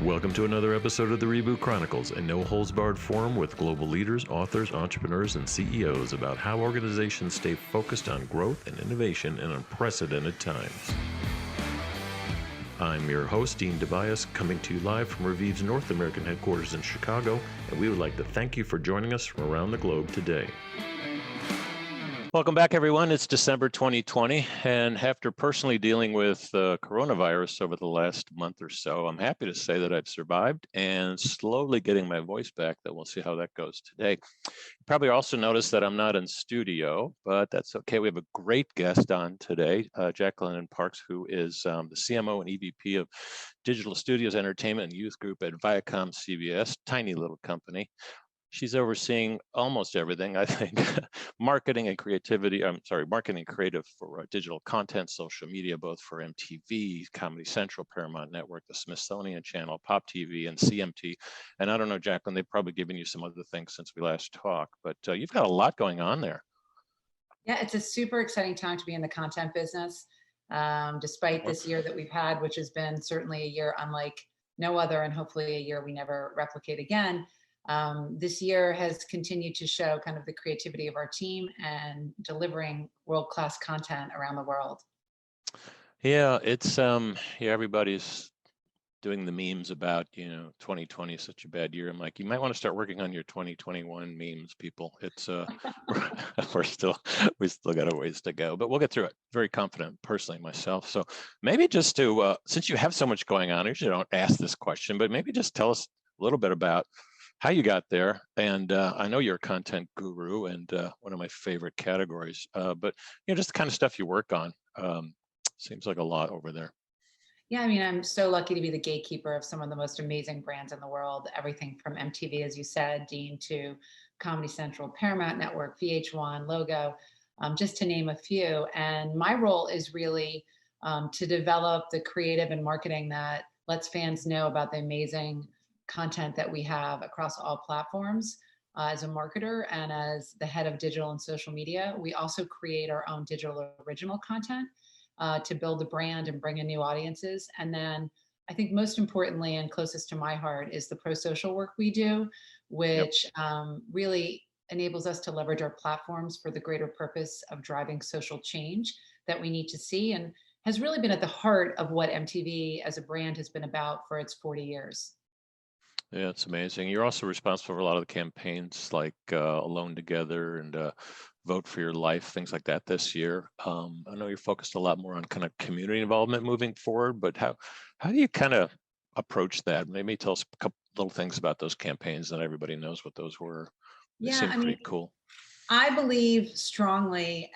Welcome to another episode of the Reboot Chronicles, a no-holds-barred forum with global leaders, authors, entrepreneurs, and CEOs about how organizations stay focused on growth and innovation in unprecedented times. I'm your host, Dean Tobias, coming to you live from Reviv's North American headquarters in Chicago, and we would like to thank you for joining us from around the globe today. Welcome back, everyone. It's December 2020, and after personally dealing with coronavirus over the last month or so, I'm happy to say that I've survived and slowly getting my voice back. That we'll see how that goes today. You probably also noticed that I'm not in studio, but that's okay. We have a great guest on today, Jacqueline Parks, who is the CMO and EVP of Digital Studios Entertainment and Youth Group at ViacomCBS, tiny little company. She's overseeing almost everything, I think, marketing and creative for digital content, social media, both for MTV, Comedy Central, Paramount Network, the Smithsonian Channel, Pop TV, and CMT. And I don't know, Jacqueline, they've probably given you some other things since we last talked, but you've got a lot going on there. Yeah, it's a super exciting time to be in the content business, despite this year that we've had, which has been certainly a year unlike no other, and hopefully a year we never replicate again. This year has continued to show kind of the creativity of our team and delivering world-class content around the world. Yeah, it's everybody's doing the memes about 2020 is such a bad year. I'm like, you might want to start working on your 2021 memes, people. It's we still got a ways to go, but we'll get through it. Very confident personally myself. So maybe just to since you have so much going on, I usually don't ask this question, but maybe just tell us a little bit about how you got there. And I know you're a content guru and one of my favorite categories, but just the kind of stuff you work on. Seems like a lot over there. Yeah, I mean, I'm so lucky to be the gatekeeper of some of the most amazing brands in the world. Everything from MTV, as you said, Dean, to Comedy Central, Paramount Network, VH1, Logo, just to name a few. And my role is really to develop the creative and marketing that lets fans know about the amazing content that we have across all platforms. As a marketer and as the head of digital and social media, we also create our own digital original content to build the brand and bring in new audiences. And then I think most importantly and closest to my heart is the pro-social work we do, which really enables us to leverage our platforms for the greater purpose of driving social change that we need to see, and has really been at the heart of what MTV as a brand has been about for its 40 years. Yeah, it's amazing. You're also responsible for a lot of the campaigns like Alone Together and Vote for Your Life, things like that this year. I know you're focused a lot more on kind of community involvement moving forward, but how do you kind of approach that? Maybe tell us a couple little things about those campaigns that everybody knows what those were. They seem pretty cool. I believe strongly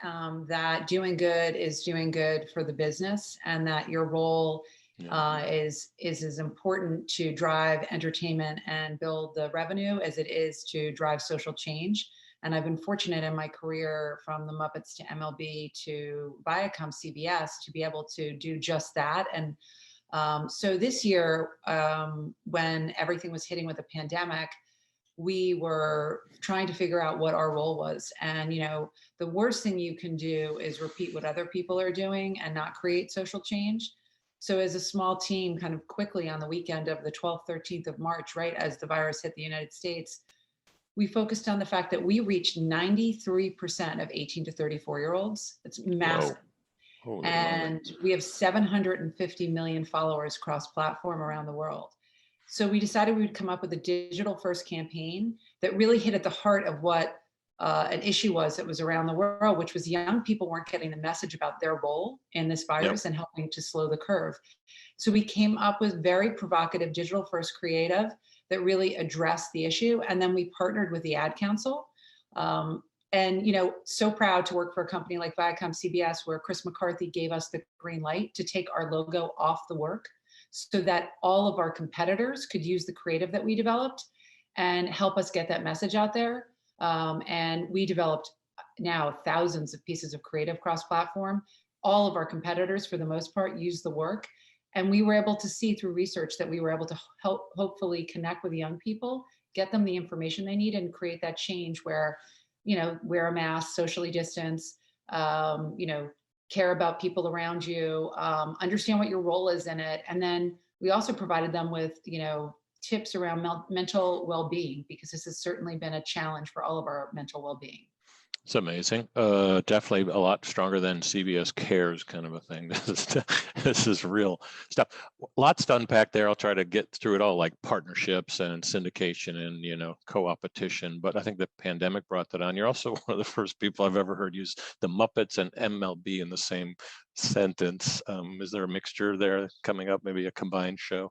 that doing good is doing good for the business, and that your role is as important to drive entertainment and build the revenue as it is to drive social change. And I've been fortunate in my career, from the Muppets to MLB to ViacomCBS, to be able to do just that. And so this year, when everything was hitting with the pandemic, we were trying to figure out what our role was. And the worst thing you can do is repeat what other people are doing and not create social change. So as a small team, kind of quickly on the weekend of the 12th, 13th of March, right as the virus hit the United States, we focused on the fact that we reached 93% of 18 to 34-year-olds. It's massive. And we have 750 million followers cross-platform around the world. So we decided we would come up with a digital-first campaign that really hit at the heart of what an issue was that was around the world, which was young people weren't getting the message about their role in this virus and helping to slow the curve. So we came up with very provocative digital-first creative that really addressed the issue. And then we partnered with the Ad Council. And so proud to work for a company like ViacomCBS, where Chris McCarthy gave us the green light to take our logo off the work so that all of our competitors could use the creative that we developed and help us get that message out there. And we developed now thousands of pieces of creative cross-platform. All of our competitors, for the most part, use the work. And we were able to see through research that we were able to help hopefully connect with young people, get them the information they need, and create that change where, wear a mask, socially distance, care about people around you, understand what your role is in it, and then we also provided them with, tips around mental well-being, because this has certainly been a challenge for all of our mental well-being. It's amazing. Definitely a lot stronger than CBS Cares kind of a thing. This is real stuff. Lots to unpack there. I'll try to get through it all, like partnerships and syndication and co-opetition. But I think the pandemic brought that on. You're also one of the first people I've ever heard use the Muppets and MLB in the same sentence. Is there a mixture there coming up? Maybe a combined show?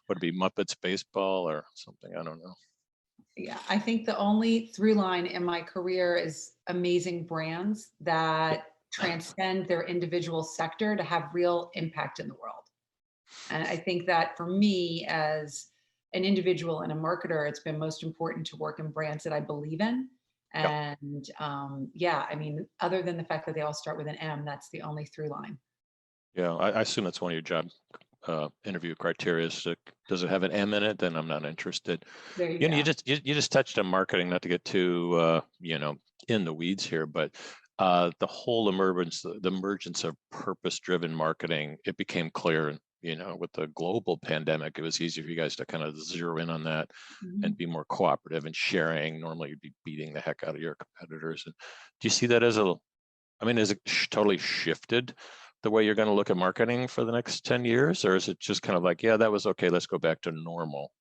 Would it be Muppets baseball or something? I don't know. Yeah, I think the only through line in my career is amazing brands that transcend their individual sector to have real impact in the world. And I think that for me, as an individual and a marketer, it's been most important to work in brands that I believe in. Yep. And yeah, I mean, other than the fact that they all start with an M, that's the only through line. Yeah, I assume that's one of your job interview criteria. So does it have an M in it? Then I'm not interested. There you You know, go. you just touched on marketing, not to get too in the weeds here, but the whole emergence of purpose-driven marketing, it became clear. With the global pandemic, it was easy for you guys to kind of zero in on that and Mhm. be more cooperative and sharing. Normally, you'd be beating the heck out of your competitors. And do you see that as has it totally shifted the way you're going to look at marketing for the next 10 years? Or is it just kind of like, yeah, that was okay, let's go back to normal?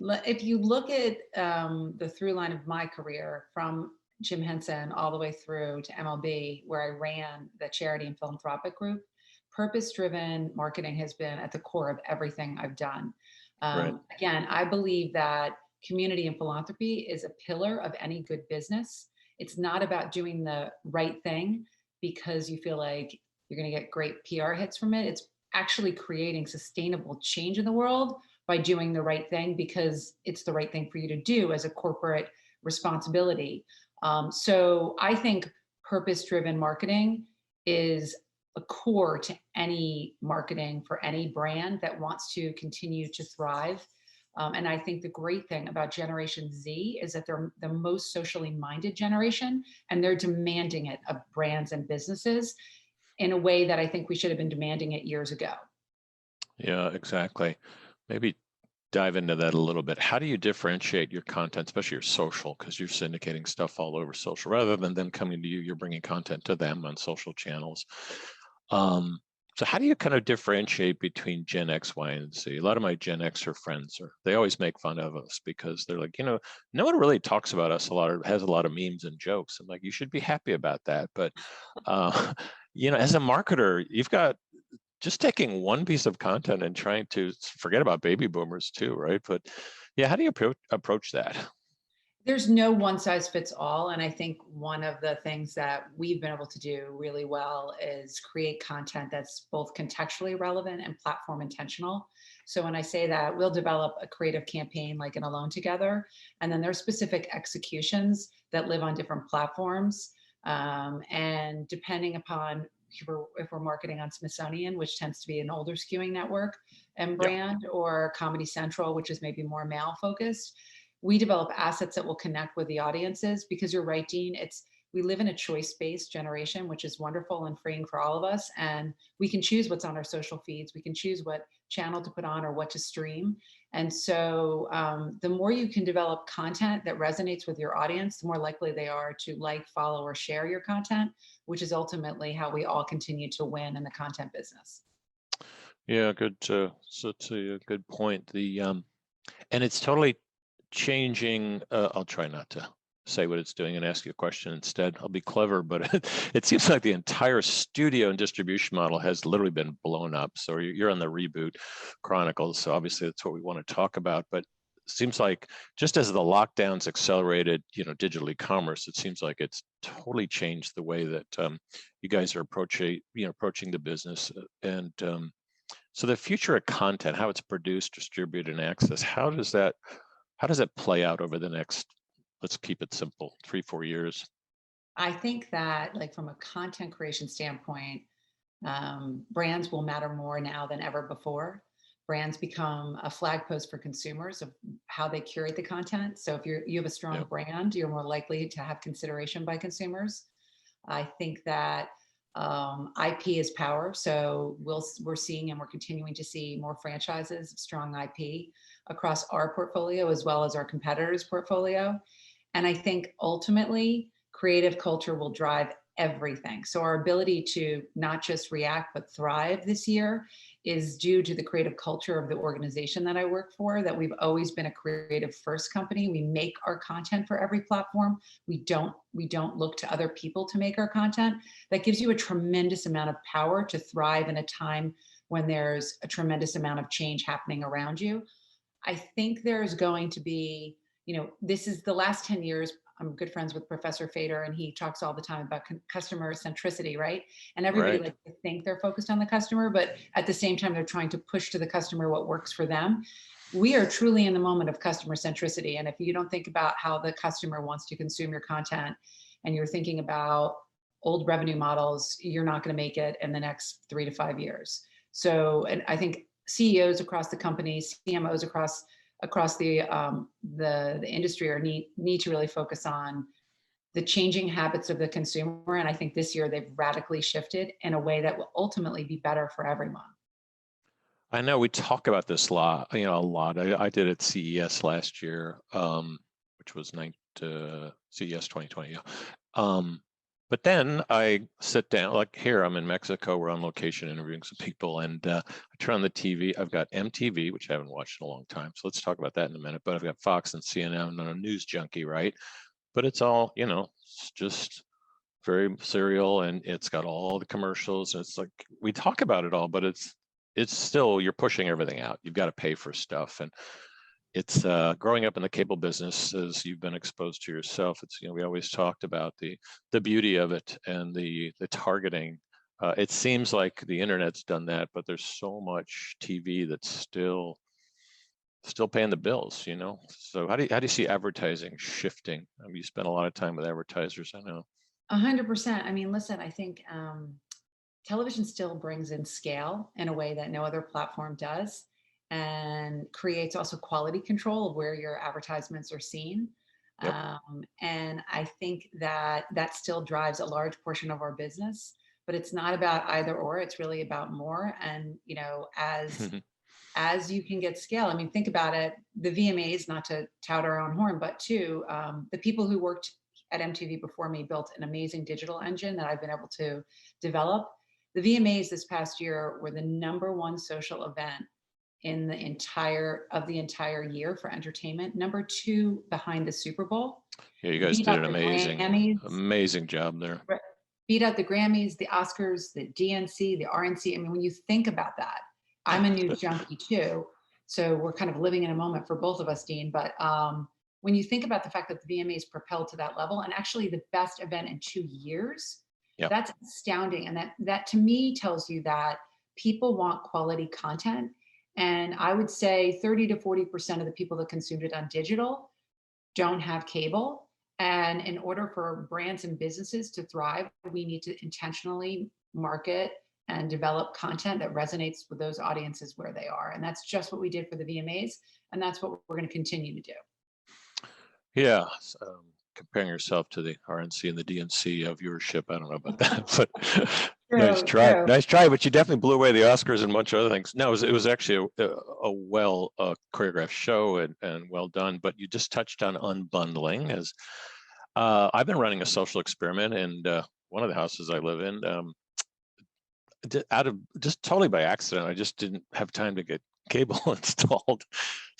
If you look at the through line of my career from Jim Henson all the way through to MLB, where I ran the charity and philanthropic group, purpose-driven marketing has been at the core of everything I've done. Right. Again, I believe that community and philanthropy is a pillar of any good business. It's not about doing the right thing because you feel like you're going to get great PR hits from it. It's actually creating sustainable change in the world by doing the right thing because it's the right thing for you to do as a corporate responsibility. So I think purpose-driven marketing is a core to any marketing for any brand that wants to continue to thrive. And I think the great thing about Generation Z is that they're the most socially minded generation, and they're demanding it of brands and businesses in a way that I think we should have been demanding it years ago. Yeah, exactly. Maybe dive into that a little bit. How do you differentiate your content, especially your social, because you're syndicating stuff all over social, rather than them coming to you, you're bringing content to them on social channels. So how do you kind of differentiate between Gen X, Y, and Z? A lot of my Gen Xer friends they always make fun of us because they're like, no one really talks about us a lot or has a lot of memes and jokes. I'm like, you should be happy about that. But as a marketer, you've got just taking one piece of content and trying to forget about baby boomers too, right? But yeah, how do you approach that? There's no one size fits all. And I think one of the things that we've been able to do really well is create content that's both contextually relevant and platform intentional. So when I say that, we'll develop a creative campaign like in Alone Together, and then there's specific executions that live on different platforms. And depending upon if we're marketing on Smithsonian, which tends to be an older skewing network and Yeah. brand, or Comedy Central, which is maybe more male focused, we develop assets that will connect with the audiences. Because you're right, Dean, we live in a choice-based generation, which is wonderful and freeing for all of us. And we can choose what's on our social feeds. We can choose what channel to put on or what to stream. And so the more you can develop content that resonates with your audience, the more likely they are to like, follow, or share your content, which is ultimately how we all continue to win in the content business. Yeah, good. So it's a good point. And it's totally changing. I'll try not to say what it's doing and ask you a question instead. I'll be clever, but it seems like the entire studio and distribution model has literally been blown up. So you're on the Reboot Chronicles, so obviously that's what we want to talk about. But it seems like just as the lockdowns accelerated, digital e-commerce, it seems like it's totally changed the way that you guys are approaching the business. And so the future of content, how it's produced, distributed, and accessed, how does that play out over the next, let's keep it simple, 3-4 years? I think that, like, from a content creation standpoint, brands will matter more now than ever before. Brands become a flag post for consumers of how they curate the content. So if you have a strong Yep. brand, you're more likely to have consideration by consumers. I think that IP is power. So we're seeing and we're continuing to see more franchises of strong IP across our portfolio as well as our competitors' portfolio. And I think ultimately creative culture will drive everything. So our ability to not just react, but thrive this year is due to the creative culture of the organization that I work for, that we've always been a creative first company. We make our content for every platform. We don't look to other people to make our content. That gives you a tremendous amount of power to thrive in a time when there's a tremendous amount of change happening around you. I think there's going to be, this is the last 10 years. I'm good friends with Professor Fader, and he talks all the time about customer centricity, right? And everybody Right. likes to think they're focused on the customer, but at the same time, they're trying to push to the customer what works for them. We are truly in the moment of customer centricity. And if you don't think about how the customer wants to consume your content, and you're thinking about old revenue models, you're not going to make it in the next 3 to 5 years. So, and I think CEOs across the company, CMOs across the industry need to really focus on the changing habits of the consumer. And I think this year they've radically shifted in a way that will ultimately be better for everyone. I know we talk about this a lot. I did at CES last year, which was CES 2020. Yeah. But then I sit down, like here, I'm in Mexico, we're on location interviewing some people, and I turn on the TV. I've got MTV, which I haven't watched in a long time. So let's talk about that in a minute. But I've got Fox and CNN and a news junkie, right? But it's all, it's just very serial, and it's got all the commercials. And it's like, we talk about it all, but it's still, you're pushing everything out. You've got to pay for stuff. And it's growing up in the cable business, as you've been exposed to yourself. It's, we always talked about the beauty of it and the targeting. It seems like the internet's done that, but there's so much TV that's still paying the bills, So how do you see advertising shifting? I mean, you spend a lot of time with advertisers, I know. 100%. I mean, listen, I think television still brings in scale in a way that no other platform does, and creates also quality control of where your advertisements are seen. Yep. And I think that still drives a large portion of our business, but it's not about either or, it's really about more. And, as you can get scale, I mean, think about it, the VMAs, not to tout our own horn, but two, the people who worked at MTV before me built an amazing digital engine that I've been able to develop. The VMAs this past year were the #1 social event in the entire year for entertainment. #2 behind the Super Bowl. Yeah, you guys Beat did out an the amazing job there. Beat out the Grammys, the Oscars, the DNC, the RNC. I mean, when you think about that, I'm a news junkie too, so we're kind of living in a moment for both of us, Dean. But when you think about the fact that the VMAs propelled to that level, and actually the best event in 2 years, Yep. That's astounding. And that to me tells you that people want quality content. And I would say 30 to 40% of the people that consumed it on digital don't have cable. And in order for brands and businesses to thrive, we need to intentionally market and develop content that resonates with those audiences where they are. And that's just what we did for the VMAs. And that's what we're going to continue to do. Yeah. Comparing yourself to the RNC and the DNC viewership, I don't know about that, but nice try. True. Nice try. But you definitely blew away the Oscars and a bunch of other things. No, it was actually a well choreographed show and well done. But you just touched on unbundling. As I've been running a social experiment, and one of the houses I live in, out of just totally by accident, I just didn't have time to get cable installed.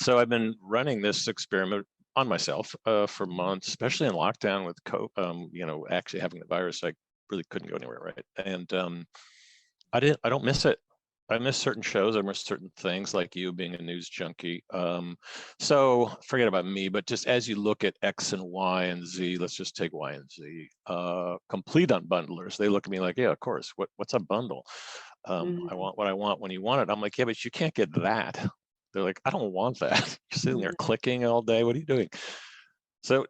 So I've been running this experiment on myself for months, especially in lockdown with actually having the virus. I really couldn't go anywhere, right? And I don't miss it. I miss certain shows. I miss certain things, like you being a news junkie. So forget about me, but just as you look at X and Y and Z, let's just take Y and Z. Complete unbundlers, they look at me like, yeah, of course. What's a bundle? I want what I want when you want it. I'm like, yeah, but you can't get that. They're like, I don't want that. You're sitting there clicking all day. What are you doing? So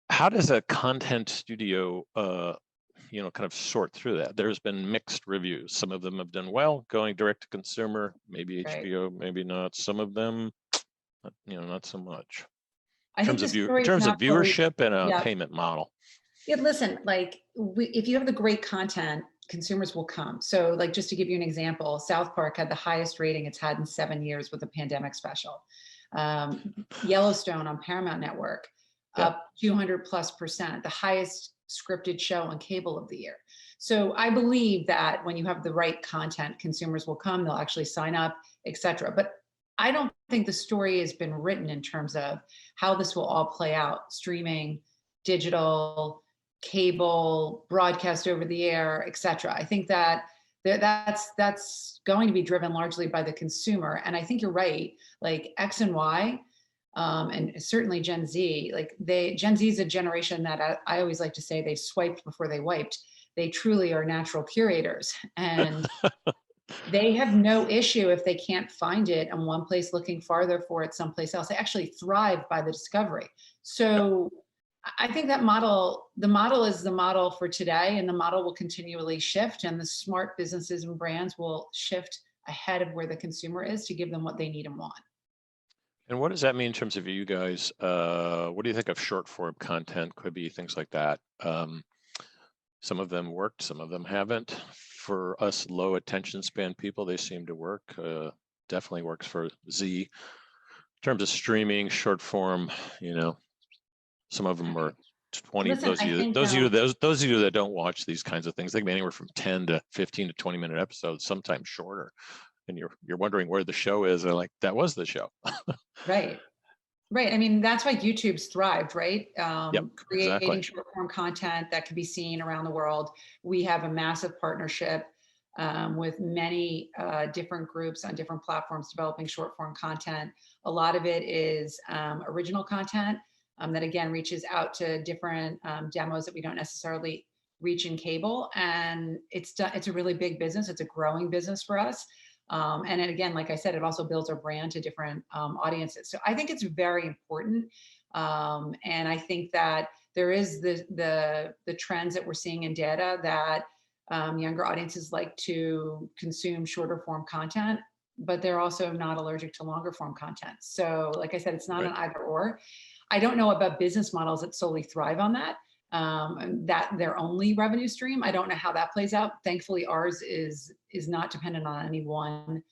how does a content studio kind of sort through that? There's been mixed reviews. Some of them have done well going direct to consumer, maybe HBO, maybe not. Some of them, not so much. In terms of viewership and a payment model. Yeah, listen, like if you have the great content, consumers will come. So like, just to give you an example, South Park had the highest rating it's had in 7 years with a pandemic special. Yellowstone on Paramount Network, Yep. up 200+%, the highest scripted show on cable of the year. So I believe that when you have the right content, consumers will come, they'll actually sign up, etc. But I don't think the story has been written in terms of how this will all play out: streaming, digital, cable, broadcast over the air, etc. I think that that's going to be driven largely by the consumer. And I think you're right, like X and Y, and certainly Gen Z, like Gen Z is a generation that I always like to say they swiped before they wiped. They truly are natural curators, and they have no issue if they can't find it in one place looking farther for it someplace else. They actually thrive by the discovery. So I think that the model is the model for today, and the model will continually shift, and the smart businesses and brands will shift ahead of where the consumer is to give them what they need and want. And what does that mean in terms of you guys? What do you think of short form content? Could be things like that. Some of them worked, some of them haven't. For us low attention span people, they seem to work. Definitely works for Z. In terms of streaming, short form, some of them are 20. Listen, those of you that don't watch these kinds of things, they can be anywhere from 10 to 15 to 20-minute episodes, sometimes shorter. And you're wondering where the show is. They're like, that was the show. Right. Right. I mean, that's why YouTube's thrived, right? Yep, Creating exactly. short form content that can be seen around the world. We have a massive partnership with many different groups on different platforms developing short form content. A lot of it is original content that, again, reaches out to different demos that we don't necessarily reach in cable. And it's a really big business. It's a growing business for us. And then again, like I said, it also builds our brand to different audiences. So I think it's very important. And I think that there is the trends that we're seeing in data that younger audiences like to consume shorter form content, but they're also not allergic to longer form content. So like I said, it's not an either or. I don't know about business models that solely thrive on that. That their only revenue stream. I don't know how that plays out. Thankfully, ours is not dependent on any one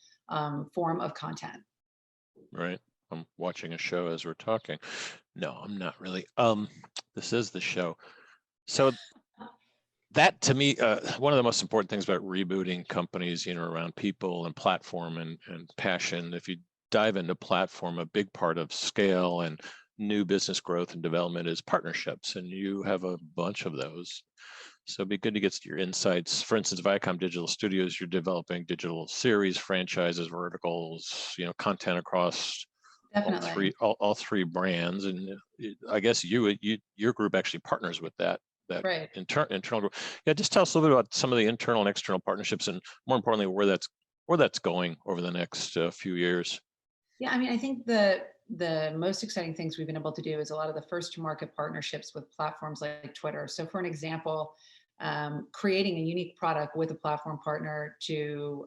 form of content. Right. I'm watching a show as we're talking. No, I'm not really. This is the show. So that, to me, one of the most important things about rebooting companies, around people and platform and passion. If you dive into platform, a big part of scale and new business growth and development is partnerships, and you have a bunch of those. So it'd be good to get your insights. For instance, Viacom Digital Studios, you're developing digital series, franchises, verticals, content across all three brands. And I guess your group actually partners with that right. internal group. Yeah, just tell us a little bit about some of the internal and external partnerships, and more importantly, where that's going over the next few years. Yeah, I mean, I think the most exciting things we've been able to do is a lot of the first to market partnerships with platforms like Twitter. So for an example, creating a unique product with a platform partner to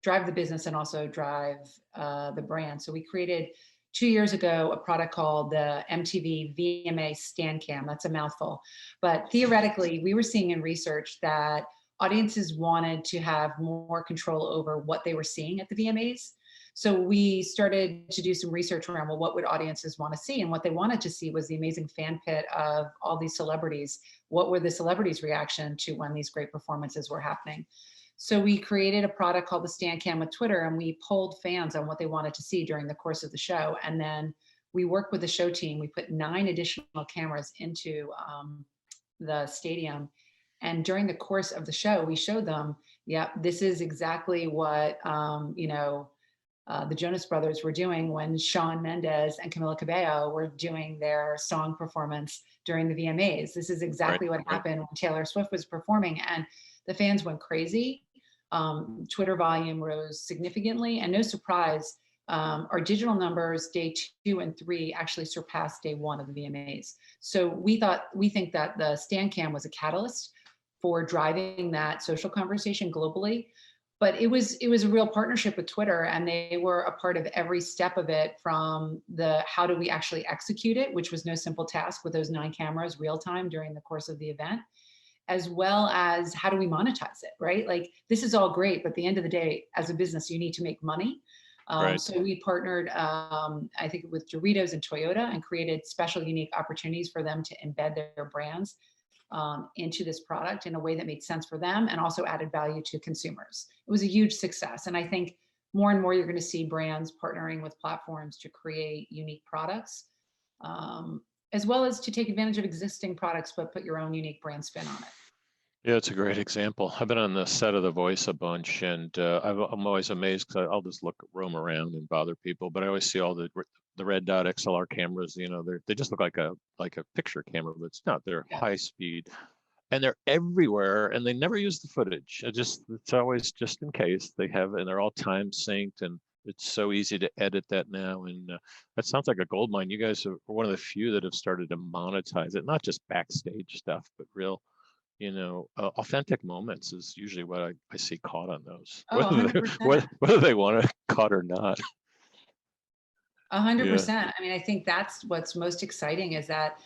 drive the business and also drive the brand. So we created 2 years ago a product called the MTV VMA StanCam. That's a mouthful. But theoretically, we were seeing in research that audiences wanted to have more control over what they were seeing at the VMAs. So we started to do some research around, well, what would audiences want to see? And what they wanted to see was the amazing fan pit of all these celebrities. What were the celebrities' reaction to when these great performances were happening? So we created a product called the StanCam with Twitter, and we polled fans on what they wanted to see during the course of the show. And then we worked with the show team. We put 9 additional cameras into the stadium. And during the course of the show, we showed them, yeah, this is exactly what, the Jonas Brothers were doing when Shawn Mendes and Camila Cabello were doing their song performance during the VMAs. This is exactly what happened when Taylor Swift was performing, and the fans went crazy. Twitter volume rose significantly, and no surprise, our digital numbers day 2 and 3 actually surpassed day 1 of the VMAs. So we think that the StanCam was a catalyst for driving that social conversation globally. But it was a real partnership with Twitter, and they were a part of every step of it, from the how do we actually execute it, which was no simple task with those 9 cameras real time during the course of the event. as well as how do we monetize it, right? Like this is all great, but at the end of the day, as a business, you need to make money. Right. So we partnered, I think, with Doritos and Toyota, and created special, unique opportunities for them to embed their brands into this product in a way that made sense for them and also added value to consumers. It was a huge success. And I think more and more you're going to see brands partnering with platforms to create unique products, as well as to take advantage of existing products, but put your own unique brand spin on it. Yeah, it's a great example. I've been on the set of The Voice a bunch, and I'm always amazed because I'll just roam around and bother people, but I always see all the red dot XLR cameras. You know, they just look like a picture camera, but it's not. They're Yeah. high speed, and they're everywhere, and they never use the footage. It's always just in case they have, and they're all time synced, and it's so easy to edit that now. And that sounds like a gold mine. You guys are one of the few that have started to monetize it, not just backstage stuff, but real, authentic moments is usually what I see caught on those, Oh, 100%. whether they want to caught or not. 100%. I mean, I think that's what's most exciting, is that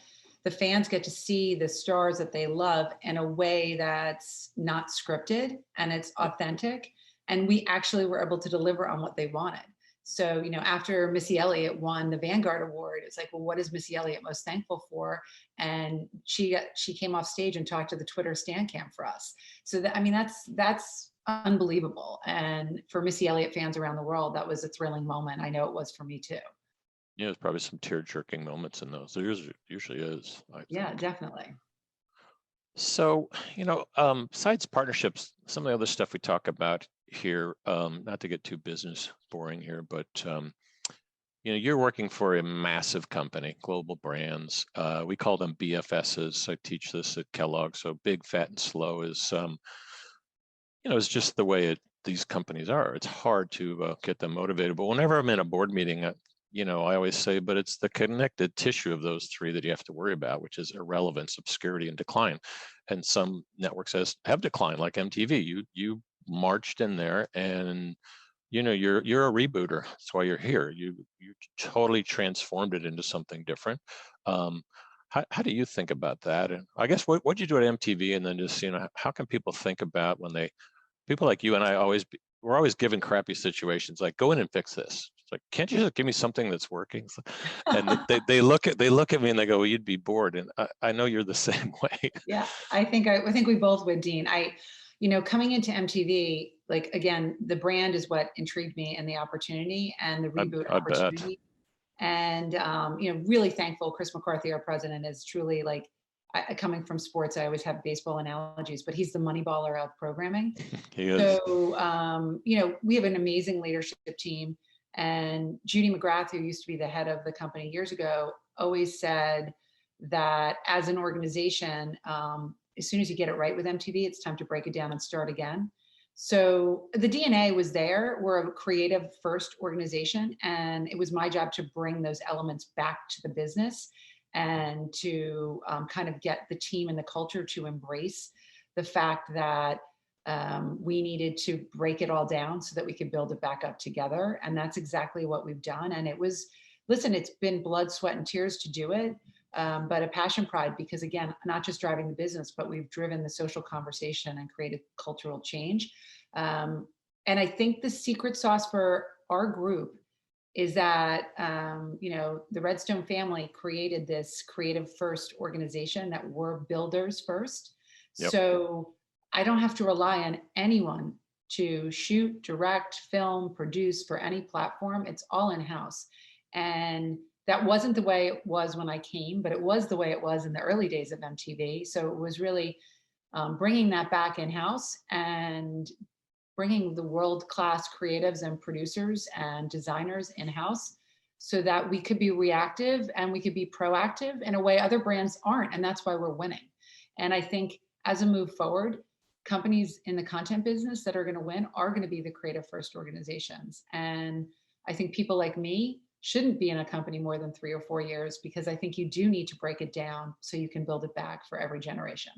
the fans get to see the stars that they love in a way that's not scripted and it's authentic. And we actually were able to deliver on what they wanted. So, after Missy Elliott won the Vanguard Award, it's like, well, what is Missy Elliott most thankful for? And she came off stage and talked to the Twitter Stan Cam for us. So that's unbelievable. And for Missy Elliott fans around the world, that was a thrilling moment. I know it was for me too. Yeah, there's probably some tear-jerking moments in those. There usually is, I think. Yeah, definitely. So, besides partnerships, some of the other stuff we talk about here, not to get too business boring here, but you're working for a massive company, global brands. We call them BFSs. I teach this at Kellogg. So big, fat, and slow is, it's just the way these companies are. It's hard to get them motivated. But whenever I'm in a board meeting, I always say, but it's the connected tissue of those three that you have to worry about, which is irrelevance, obscurity, and decline. And some networks have declined, like MTV. You marched in there, and you're a rebooter. That's why you're here. You totally transformed it into something different. How do you think about that? And I guess what you do at MTV, and then just how can people think about when people like you and I we're always given crappy situations, like go in and fix this. It's like, can't you just give me something that's working? And they look at me and they go, well, you'd be bored. And I know you're the same way. Yeah, I think we both would, Dean. Coming into MTV, like, again, the brand is what intrigued me, and the opportunity and the reboot opportunity. And really thankful. Chris McCarthy, our president, is truly like, coming from sports, I always have baseball analogies, but he's the money baller of programming. He is. So, we have an amazing leadership team. And Judy McGrath, who used to be the head of the company years ago, always said that as an organization, as soon as you get it right with MTV, it's time to break it down and start again. So the DNA was there. We're a creative first organization, and it was my job to bring those elements back to the business and to kind of get the team and the culture to embrace the fact that we needed to break it all down so that we could build it back up together. And that's exactly what we've done. And it's been blood, sweat, and tears to do it, but a passion, pride, because again, not just driving the business, but we've driven the social conversation and created cultural change. And I think the secret sauce for our group is that, the Redstone family created this creative first organization that we're builders first. Yep. So I don't have to rely on anyone to shoot, direct, film, produce for any platform. It's all in-house. And that wasn't the way it was when I came, but it was the way it was in the early days of MTV. So it was really bringing that back in-house and bringing the world-class creatives and producers and designers in-house so that we could be reactive and we could be proactive in a way other brands aren't. And that's why we're winning. And I think as a move forward, companies in the content business that are going to win are going to be the creative first organizations. And I think people like me shouldn't be in a company more than 3 or 4 years, because I think you do need to break it down so you can build it back for every generation.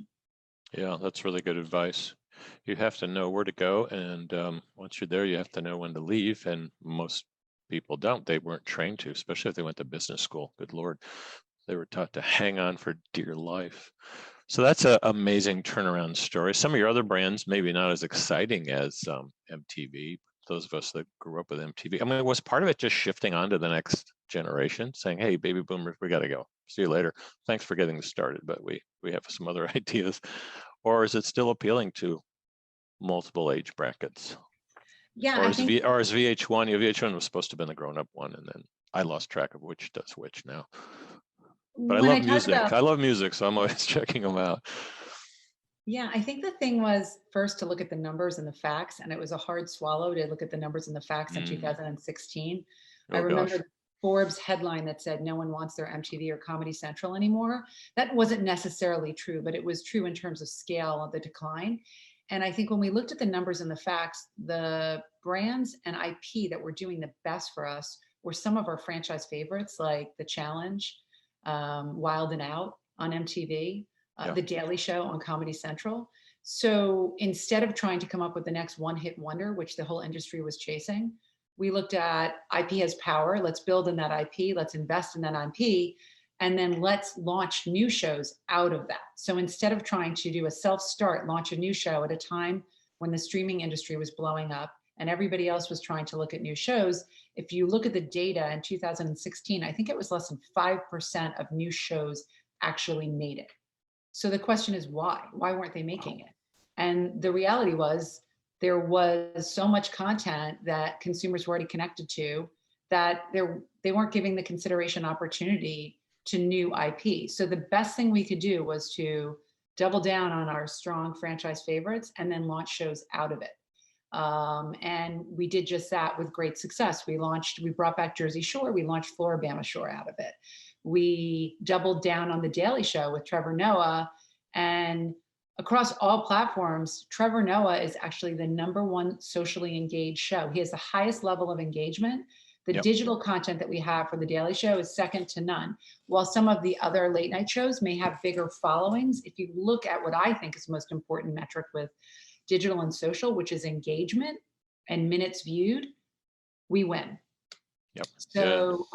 Yeah, that's really good advice. You have to know where to go, and once you're there, you have to know when to leave. And most people don't. They weren't trained to, especially if they went to business school. Good Lord, they were taught to hang on for dear life. So that's an amazing turnaround story. Some of your other brands, maybe not as exciting as MTV. Those of us that grew up with MTV. I mean, was part of it just shifting on to the next generation, saying, "Hey, baby boomers, we got to go. See you later. Thanks for getting this started, but we have some other ideas," or is it still appealing to multiple age brackets? Yeah, Or I is think VH1? Yeah, VH1 was supposed to have been the grown-up one, and then I lost track of which does which now. But I when I love talk music. about, I love music, so I'm always checking them out. yeah, I think the thing was first to look at the numbers and the facts, and it was a hard swallow to look at the numbers and the facts in Mm. 2016. I Oh remember gosh. the Forbes headline that said no one wants their MTV or Comedy Central anymore. That wasn't necessarily true, but it was true in terms of scale of the decline. And I think when we looked at the numbers and the facts, the brands and IP that were doing the best for us were some of our franchise favorites, like The Challenge, Wild and Out on MTV, Yeah. The Daily Show on Comedy Central. So instead of trying to come up with the next one hit wonder, which the whole industry was chasing, we looked at IP has power. Let's build in that IP. Let's invest in that IP. And then let's launch new shows out of that. So instead of trying to do a self start, launch a new show at a time when the streaming industry was blowing up and everybody else was trying to look at new shows, if you look at the data in 2016, I think it was less than 5% of new shows actually made it. So the question is why? Why weren't they making it? And the reality was there was so much content that consumers were already connected to that they weren't giving the consideration opportunity to new IP. So the best thing we could do was to double down on our strong franchise favorites and then launch shows out of it. And we did just that with great success. We brought back Jersey Shore, we launched Floribama Shore out of it. We doubled down on The Daily Show with Trevor Noah. And across all platforms, Trevor Noah is actually the #1 socially engaged show. He has the highest level of engagement. The Yep. digital content that we have for The Daily Show is second to none. While some of the other late night shows may have bigger followings, if you look at what I think is the most important metric with digital and social, which is engagement and minutes viewed, we win. Yep. Yeah. So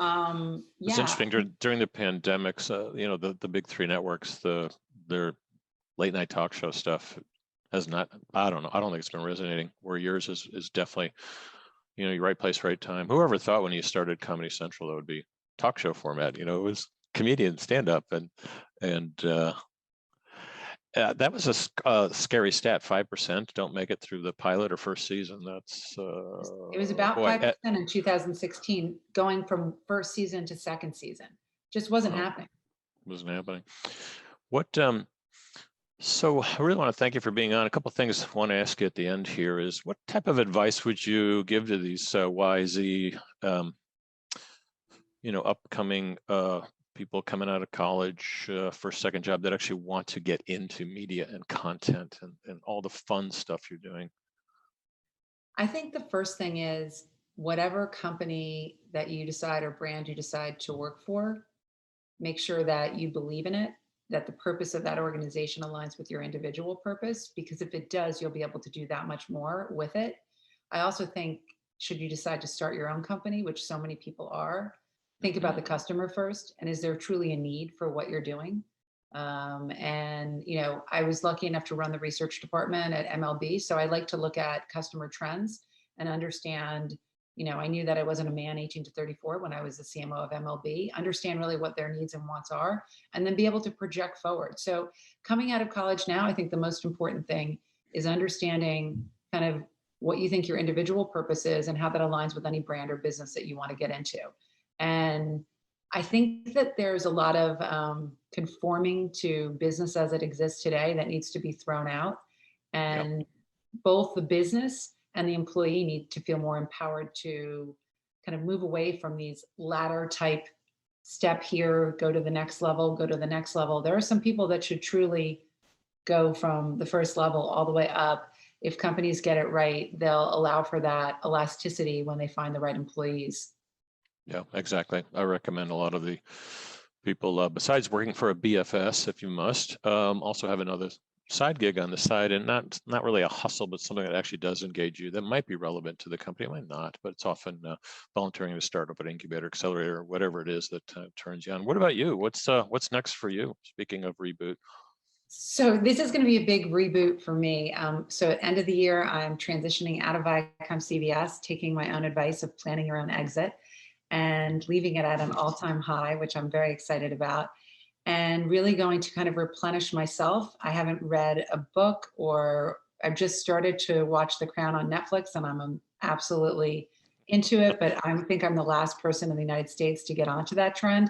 It's yeah, interesting during the pandemics. The big three networks, their late night talk show stuff has not. I don't know. I don't think it's been resonating. Where yours is definitely, your right place, right time. Whoever thought when you started Comedy Central that would be talk show format? It was comedian stand up and that was a scary stat. 5% don't make it through the pilot or first season. That's it was about boy. 5% in 2016, going from first season to second season. Just wasn't Well, happening. wasn't happening. What So I really want to thank you for being on. A couple of things I want to ask you at the end here is what type of advice would you give to these YZ, upcoming people coming out of college for a second job that actually want to get into media and content and all the fun stuff you're doing? I think the first thing is whatever company that you decide or brand you decide to work for, make sure that you believe in it, that the purpose of that organization aligns with your individual purpose, because if it does, you'll be able to do that much more with it. I also think, should you decide to start your own company, which so many people are, think about the customer first. And is there truly a need for what you're doing? I was lucky enough to run the research department at MLB. So I like to look at customer trends and understand, I knew that I wasn't a man 18 to 34 when I was the CMO of MLB, understand really what their needs and wants are, and then be able to project forward. So coming out of college now, I think the most important thing is understanding kind of what you think your individual purpose is and how that aligns with any brand or business that you want to get into. And I think that there's a lot of conforming to business as it exists today that needs to be thrown out. Yep. And both the business and the employee need to feel more empowered to kind of move away from these ladder type step here, go to the next level, go to the next level. There are some people that should truly go from the first level all the way up. If companies get it right, they'll allow for that elasticity when they find the right employees. Yeah, exactly. I recommend a lot of the people, besides working for a BFS, if you must, also have another side gig on the side, and not really a hustle, but something that actually does engage you that might be relevant to the company. It might not, but it's often volunteering to startup, an incubator, accelerator, or whatever it is that turns you on. What about you? What's next for you? Speaking of Reboot. So this is going to be a big reboot for me. So at end of the year, I'm transitioning out of ViacomCBS, taking my own advice of planning your own exit and leaving it at an all-time high, which I'm very excited about, and really going to kind of replenish myself. I haven't read a book, or I've just started to watch The Crown on Netflix, and I'm absolutely into it, but I think I'm the last person in the United States to get onto that trend.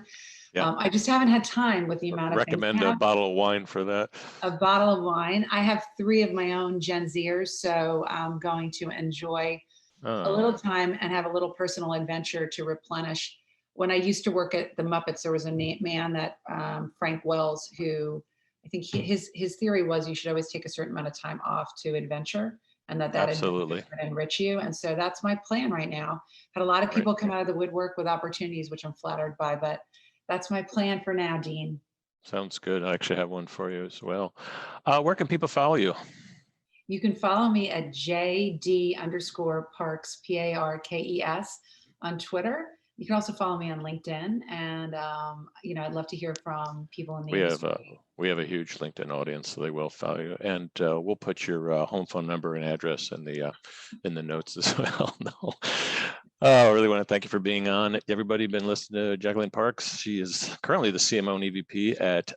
Yeah. I just haven't had time with the amount of things. Recommend a bottle of wine for that. A bottle of wine. I have 3 of my own Gen Zers, so I'm going to enjoy a little time and have a little personal adventure to replenish. When I used to work at the Muppets, there was a man that Frank Wells, who I think his theory was you should always take a certain amount of time off to adventure, and that Absolutely adventure would enrich you. And so that's my plan right now. Had a lot of people come out of the woodwork with opportunities, which I'm flattered by, but that's my plan for now, Dean. Sounds good. I actually have one for you as well. Where can people follow you? You can follow me at JD_Parks, Parkes on Twitter. You can also follow me on LinkedIn, and I'd love to hear from people in the industry. We have a huge LinkedIn audience, so they will follow you, and we'll put your home phone number and address in the notes as well. No. I really want to thank you for being on. Everybody been listening to Jacqueline Parks. She is currently the CMO and EVP at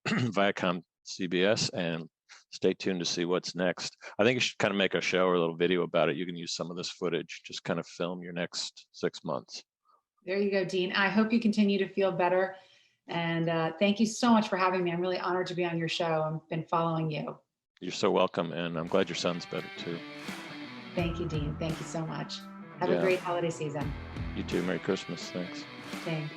ViacomCBS, and stay tuned to see what's next. I think you should kind of make a show or a little video about it. You can use some of this footage, just kind of film your next 6 months. There you go, Dean. I hope you continue to feel better. And thank you so much for having me. I'm really honored to be on your show. I've been following you. You're so welcome. And I'm glad your son's better too. Thank you, Dean. Thank you so much. Have a great holiday season. You too. Merry Christmas. Thanks. Thanks.